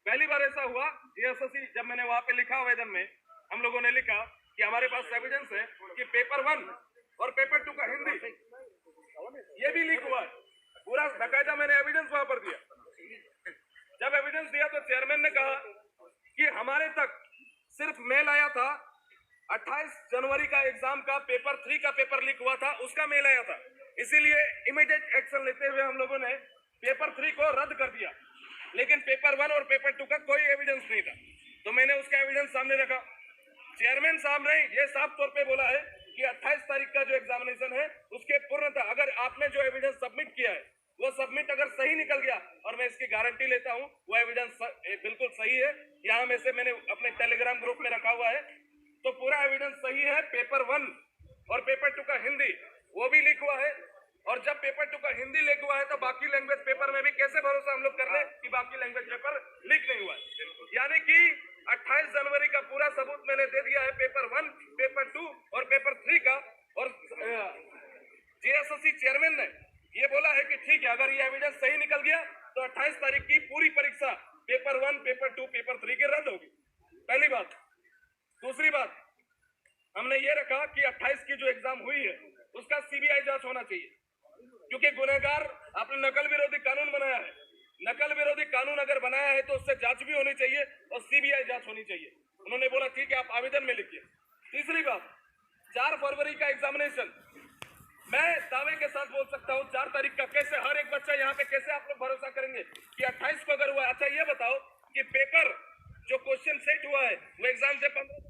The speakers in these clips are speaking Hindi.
पहली बार ऐसा हुआ जीएसएससी, जब मैंने वहां पे लिखा आवेदन में, हम लोगों ने लिखा कि हमारे पास एविडेंस है कि पेपर 1 और पेपर 2 का हिंदी ये भी लीक हुआ है। पूरा बकायदा मैंने एविडेंस वहां पर दिया। जब एविडेंस दिया तो चेयरमैन ने कहा कि हमारे तक सिर्फ मेल आया था 28 जनवरी का एग्जाम का पेपर 3 का पेपर लीक हुआ था, उसका मेल आया था, इसीलिए इमीडिएट एक्शन लेते हुए हम लोगों ने पेपर 3 को रद्द कर दिया, लेकिन पेपर 1 और पेपर 2 का कोई एविडेंस नहीं था। तो मैंने उसका एविडेंस सामने रखा। चेयरमैन साहब ने ये साफ तौर पे बोला है कि 28 तारीख का जो एग्जामिनेशन है उसके पूर्णतः अगर आपने जो एविडेंस सबमिट किया है वो सबमिट अगर सही निकल गया, और मैं इसकी गारंटी लेता हूं वो एविडेंस बिल्कुल सही है, यहाँ में से मैंने अपने टेलीग्राम ग्रुप में रखा हुआ है, तो पूरा एविडेंस सही है। पेपर 1 और पेपर 2 का हिंदी वो भी लीक हुआ है, और जब पेपर 2 का हिंदी लीक हुआ है तो बाकी लैंग्वेज पेपर में भी कैसे भरोसा हम लोग कर ले कि बाकी लैंग्वेज पेपर लीक नहीं हुआ है। यानी कि 28 जनवरी का पूरा सबूत मैंने दे दिया है पेपर 1, पेपर 2 और पेपर 3 का, और जीएसएससी चेयरमैन ने ये बोला है कि ठीक है, अगर ये एविडेंस सही निकल गया तो 28 तारीख की पूरी परीक्षा पेपर 1, पेपर 2, पेपर 3 की रद्द होगी। पहली बात। दूसरी बात, हमने ये रखा कि 28 की जो एग्जाम हुई है उसका सीबीआई जांच होना चाहिए, क्योंकि गुनहगार आपने नकल विरोधी कानून बनाया है। नकल विरोधी कानून अगर बनाया है तो उससे जांच भी होनी चाहिए और सीबीआई जांच होनी चाहिए। उन्होंने बोला ठीक है, आप आवेदन में लिखिए। तीसरी बात, 4 फरवरी का एग्जामिनेशन, मैं दावे के साथ बोल सकता हूं 4 तारीख का कैसे हर एक बच्चा यहाँ पे, कैसे आप लोग भरोसा करेंगे कि 28 को अगर हुआ। अच्छा ये बताओ कि पेपर जो क्वेश्चन सेट हुआ है वो एग्जाम से 15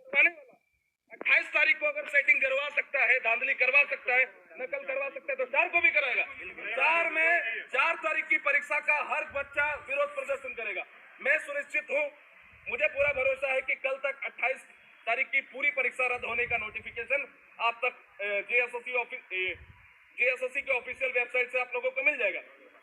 वाला 28 तारीख को अगर सेटिंग करवा सकता है, धांधली करवा सकता है, नकल करवा सकता है, तो 4 को भी कराएगा। 4 तारीख की परीक्षा का हर बच्चा विरोध प्रदर्शन करेगा। मैं सुनिश्चित हूं, मुझे पूरा भरोसा है कि कल तक 28 तारीख की पूरी परीक्षा रद्द होने का नोटिफिकेशन आप तक जीएसएससी के ऑफिशियल वेबसाइट से आप लोगों को मिल जाएगा।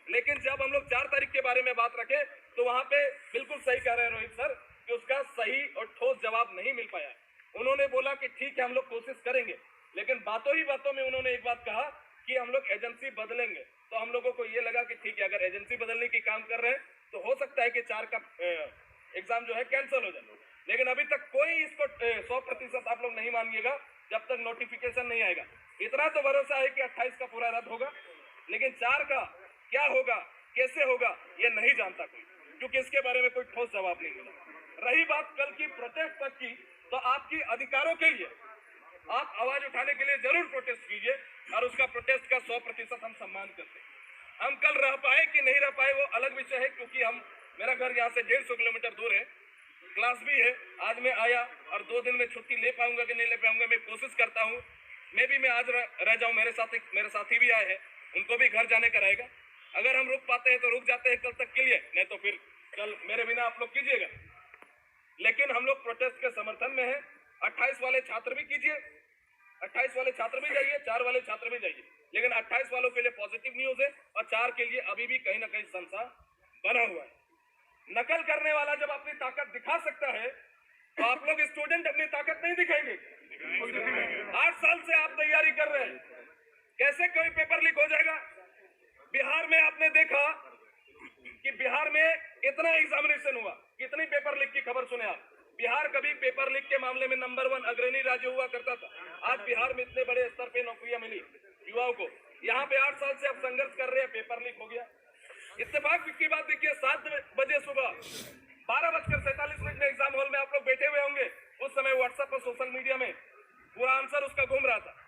लेकिन जब हम लोग 4 तारीख के बारे में बात रखें तो वहां पे बिल्कुल सही कह रहे हैं रोहित सर कि उसका सही और ठोस जवाब नहीं मिल पाया। उन्होंने बोला कि ठीक है हम लोग कोशिश करेंगे, लेकिन बातों ही बातों में उन्होंने एक बात कहा कि हम लोग एजेंसी बदलेंगे। तो हम लोगों को ये लगा कि ठीक है, अगर एजेंसी बदलने की काम कर रहे हैं तो हो सकता है कि 4 का एग्जाम जो है कैंसिल हो जाए, लेकिन अभी तक कोई इसको 100% आप लोग नहीं मानिएगा जब तक नोटिफिकेशन नहीं आएगा। इतना तो भरोसा है कि 28 का पूरा रद्द होगा, लेकिन 4 का क्या होगा, कैसे होगा, ये नहीं जानता कोई, क्योंकि इसके बारे में कोई ठोस जवाब नहीं मिला। रही बात कल की प्रोटेस्ट तक की, तो आपकी अधिकारों के लिए आप आवाज उठाने के लिए जरूर प्रोटेस्ट कीजिए, और उसका प्रोटेस्ट का 100% हम सम्मान करते हैं। हम कल रह पाए कि नहीं रह पाए वो अलग विषय है, क्योंकि मेरा घर यहाँ से 150 किलोमीटर दूर है, क्लास भी है। आज मैं आया और 2 दिन में छुट्टी ले पाऊंगा कि नहीं ले पाऊंगा, मैं कोशिश करता हूँ। मैं आज रह जाऊं, मेरे साथी भी आए हैं, उनको भी घर जाने का रहेगा। अगर हम रुक पाते हैं तो रुक जाते हैं कल तक के लिए, नहीं तो फिर कल मेरे बिना आप लोग कीजिएगा। लेकिन हम लोग प्रोटेस्ट के समर्थन में हैं। 28 वाले छात्र भी कीजिए, 28 वाले छात्र भी जाइए, 4 वाले छात्र भी जाइए, लेकिन 28 वालों के लिए पॉजिटिव न्यूज है और 4 के लिए अभी भी कहीं ना कहीं संशय बना हुआ है। नकल करने वाला जब अपनी ताकत दिखा सकता है तो आप लोग स्टूडेंट अपनी ताकत नहीं दिखाएंगे। 8 साल से आप तैयारी कर रहे हैं, कैसे कोई पेपर लीक हो जाएगा? बिहार में आपने देखा कि बिहार में इतना एग्जामिनेशन हुआ, कितनी पेपर लीक की खबर सुने आप? बिहार कभी पेपर लीक के मामले में नंबर 1 अग्रणी राज्य हुआ करता था। आज बिहार में इतने बड़े स्तर पे नौकरियां मिली युवाओं को। यहाँ पे 8 साल से आप संघर्ष कर रहे हैं, पेपर लीक हो गया। इत्तेफाक की बात देखिए, 7 बजे सुबह 12:47 में एग्जाम हॉल में आप लोग बैठे हुए होंगे। उस समय व्हाट्सएप और सोशल मीडिया में पूरा आंसर उसका घूम रहा था।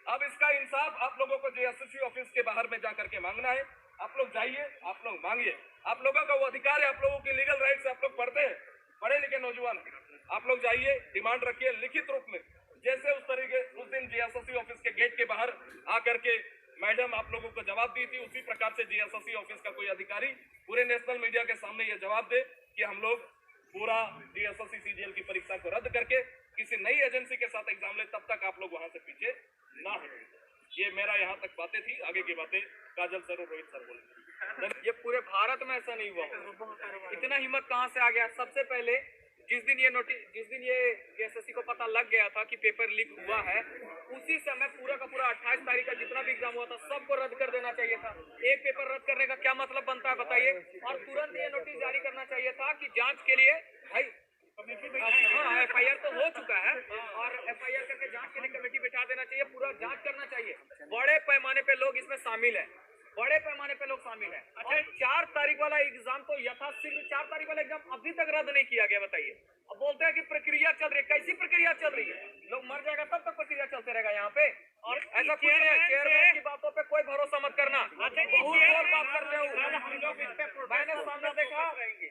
अब इसका इंसाफ आप लोगों को जीएसएससी ऑफिस के बाहर में जाकर के मांगना है। आप लोग जाइए, आप लोग मांगिए, आप लोगों का वो अधिकार है, आप लोगों की लीगल राइट से आप लोग पढ़ते हैं, पढ़े लिखे नौजवान, आप लोग जाइए, डिमांड रखिए लिखित रूप में। जैसे उस तरीके उस दिन जीएसएससी ऑफिस के गेट के बाहर आकर के मैडम आप लोगों को जवाब दी थी, उसी प्रकार से जीएसएससी ऑफिस का कोई अधिकारी पूरे नेशनल मीडिया के सामने ये जवाब दे कि हम लोग पूरा जीएसएससी सीजीएल की परीक्षा को रद्द करके किसी नई एजेंसी के साथ एग्जाम ले, तब तक आप लोग वहां से पीछे ना हटें। ये मेरा यहाँ तक बातें थी, आगे की बातें काजल सर और रोहित सर बोले। ये पूरे भारत में ऐसा नहीं हुआ, इतना हिम्मत कहाँ से आ गया? सबसे पहले जिस दिन ये जीएसएससी को पता लग गया था कि पेपर लीक हुआ है, उसी समय पूरा का पूरा 28 तारीख का जितना भी एग्जाम हुआ था सबको रद्द कर देना चाहिए था। एक पेपर रद्द करने का क्या मतलब बनता है बताइए? और तुरंत ये नोटिस जारी करना चाहिए था कि जांच के लिए भाई हाँ FIR तो हो चुका है और FIR करके जांच के लिए कमेटी बिठा देना चाहिए, पूरा जांच करना चाहिए। बड़े पैमाने पे लोग इसमें शामिल है, बड़े पैमाने पे लोग शामिल है। और 4 तारीख वाला एग्जाम तो यथाशीघ्र 4 तारीख वाला एग्जाम अभी तक रद्द नहीं किया गया। बताइए, अब बोलते हैं कि प्रक्रिया चल रही है, कैसी प्रक्रिया चल रही है? लोग मर जाएगा तब तक प्रक्रिया चलते रहेगा यहाँ पे। और ऐसा कुछ नहीं है, चेयरमैन की बातों पे कोई भरोसा मत करना। बहुत गोल बात करते हो, मैंने सामने देखा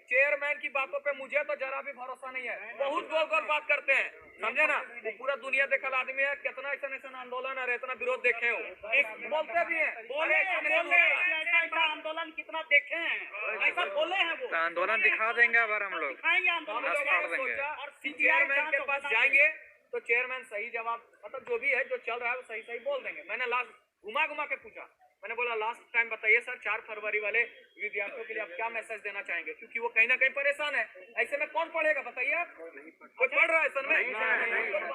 चेयरमैन की बातों पे मुझे तो जरा भी भरोसा नहीं है, बहुत गोल गोल बात करते हैं, समझे ना? वो पूरा दुनिया देखल आदमी है, कितना ऐसा आंदोलन और इतना विरोध देखे हो, बोलते भी है आंदोलन कितना देखे हैं, ऐसा बोले हैं वो आंदोलन दिखा देंगे अब हम लोग। दिखाएंगे आंदोलन। और चेयरमैन के पास जाएंगे तो चेयरमैन सही जवाब मतलब जो भी है जो चल रहा है वो सही सही बोल देंगे। मैंने लास्ट घुमा के पूछा, मैंने बोला लास्ट टाइम बताइए सर 4 फरवरी वाले विद्यार्थियों के लिए आप क्या मैसेज देना चाहेंगे, क्योंकि वो कहीं ना कहीं परेशान है। ऐसे में कौन पढ़ेगा बताइए? आप कोई पढ़ रहा है सर में?